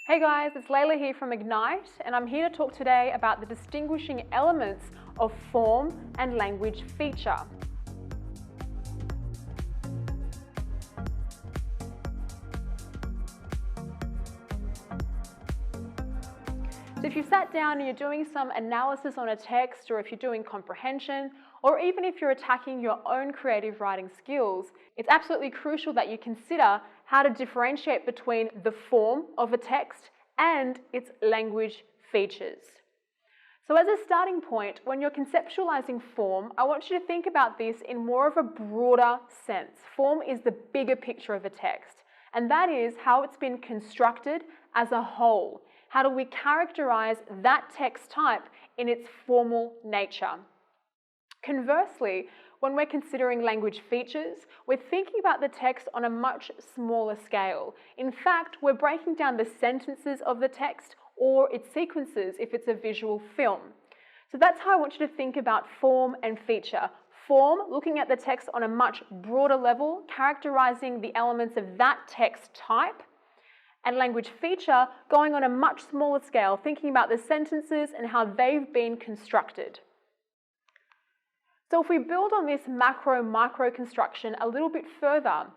Hey guys, it's Layla here from Ignite, and I'm here to talk today about the distinguishing elements of form and language feature. So if you've sat down and you're doing some analysis on a text, or if you're doing comprehension, or even if you're attacking your own creative writing skills, it's absolutely crucial that you consider how to differentiate between the form of a text and its language features. So as a starting point, when you're conceptualizing form, I want you to think about this in more of a broader sense. Form is the bigger picture of a text, and that is how it's been constructed as a whole. How do we characterize that text type in its formal nature? Conversely, when we're considering language features, we're thinking about the text on a much smaller scale. In fact, we're breaking down the sentences of the text or its sequences if it's a visual film. So that's how I want you to think about form and feature. Form, looking at the text on a much broader level, characterizing the elements of that text type, and language feature, going on a much smaller scale, thinking about the sentences and how they've been constructed. So if we build on this macro-micro construction a little bit further,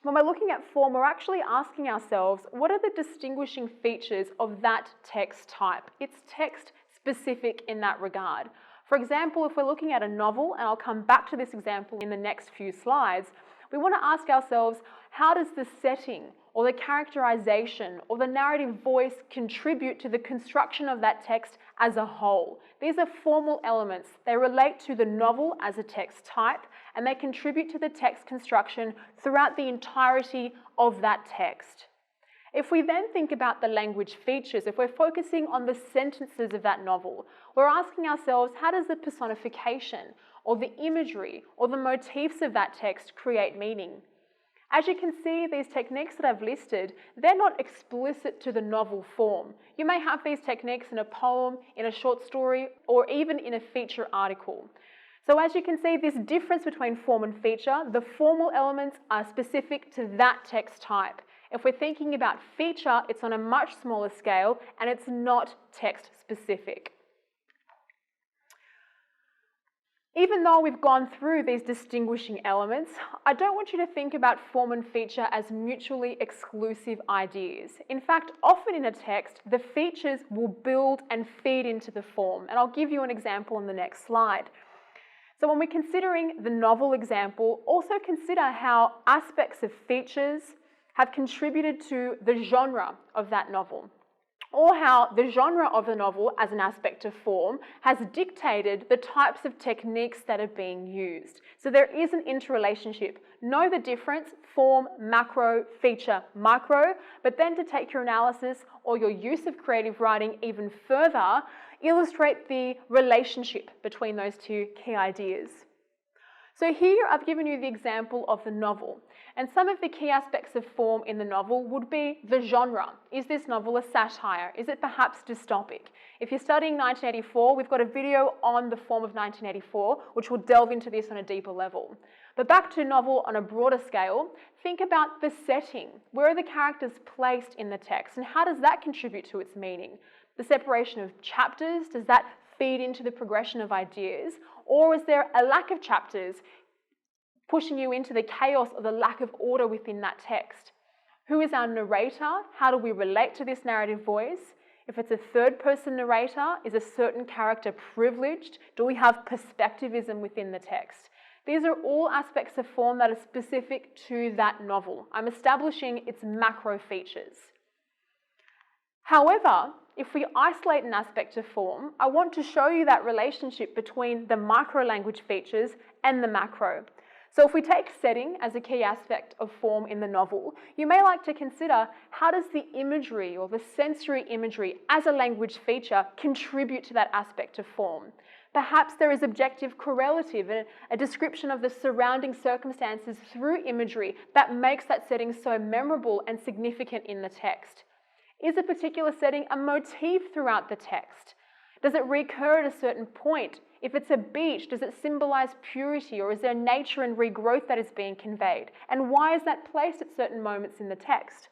when we're looking at form, we're actually asking ourselves, what are the distinguishing features of that text type? It's text specific in that regard. For example, if we're looking at a novel, and I'll come back to this example in the next few slides, we want to ask ourselves, how does the setting or the characterization or the narrative voice contribute to the construction of that text as a whole? These are formal elements. They relate to the novel as a text type, and they contribute to the text construction throughout the entirety of that text. If we then think about the language features, if we're focusing on the sentences of that novel, we're asking ourselves, how does the personification or the imagery or the motifs of that text create meaning? As you can see, these techniques that I've listed, they're not explicit to the novel form. You may have these techniques in a poem, in a short story, or even in a feature article. So as you can see, this difference between form and feature, the formal elements are specific to that text type. If we're thinking about feature, it's on a much smaller scale and it's not text specific. Even though we've gone through these distinguishing elements, I don't want you to think about form and feature as mutually exclusive ideas. In fact, often in a text, the features will build and feed into the form, and I'll give you an example in the next slide. So when we're considering the novel example, also consider how aspects of features have contributed to the genre of that novel, or how the genre of the novel as an aspect of form has dictated the types of techniques that are being used. So there is an interrelationship. Know the difference, form, macro, feature, micro, but then to take your analysis or your use of creative writing even further, illustrate the relationship between those two key ideas. So here I've given you the example of the novel, and some of the key aspects of form in the novel would be the genre. Is this novel a satire? Is it perhaps dystopic? If you're studying 1984, we've got a video on the form of 1984, which will delve into this on a deeper level. But back to novel on a broader scale, think about the setting. Where are the characters placed in the text, and how does that contribute to its meaning? The separation of chapters, does that feed into the progression of ideas? Or is there a lack of chapters pushing you into the chaos or the lack of order within that text? Who is our narrator? How do we relate to this narrative voice? If it's a third-person narrator, is a certain character privileged? Do we have perspectivism within the text? These are all aspects of form that are specific to that novel. I'm establishing its macro features. However, if we isolate an aspect of form, I want to show you that relationship between the micro language features and the macro. So if we take setting as a key aspect of form in the novel, you may like to consider, how does the imagery or the sensory imagery as a language feature contribute to that aspect of form? Perhaps there is objective correlative, a description of the surrounding circumstances through imagery that makes that setting so memorable and significant in the text. Is a particular setting a motif throughout the text? Does it recur at a certain point? If it's a beach, does it symbolize purity, or is there nature and regrowth that is being conveyed? And why is that placed at certain moments in the text?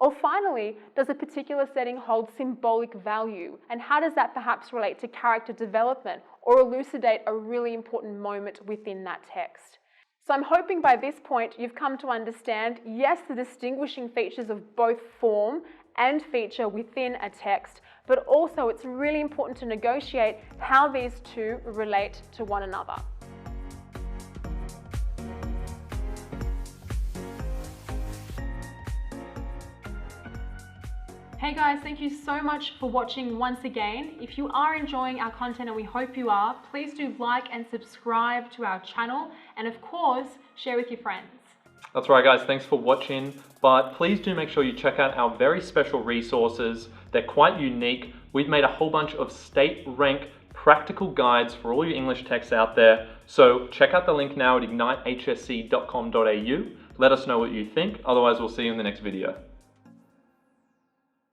Or finally, does a particular setting hold symbolic value? And how does that perhaps relate to character development or elucidate a really important moment within that text? So I'm hoping by this point you've come to understand, yes, the distinguishing features of both form and feature within a text, but also it's really important to negotiate how these two relate to one another. Hey guys, thank you so much for watching once again. If you are enjoying our content, and we hope you are, please do like and subscribe to our channel, and of course, share with your friends. That's right guys, thanks for watching, but please do make sure you check out our very special resources. They're quite unique. We've made a whole bunch of state rank practical guides for all your English texts out there. So check out the link now at ignitehsc.com.au. Let us know what you think. Otherwise, we'll see you in the next video.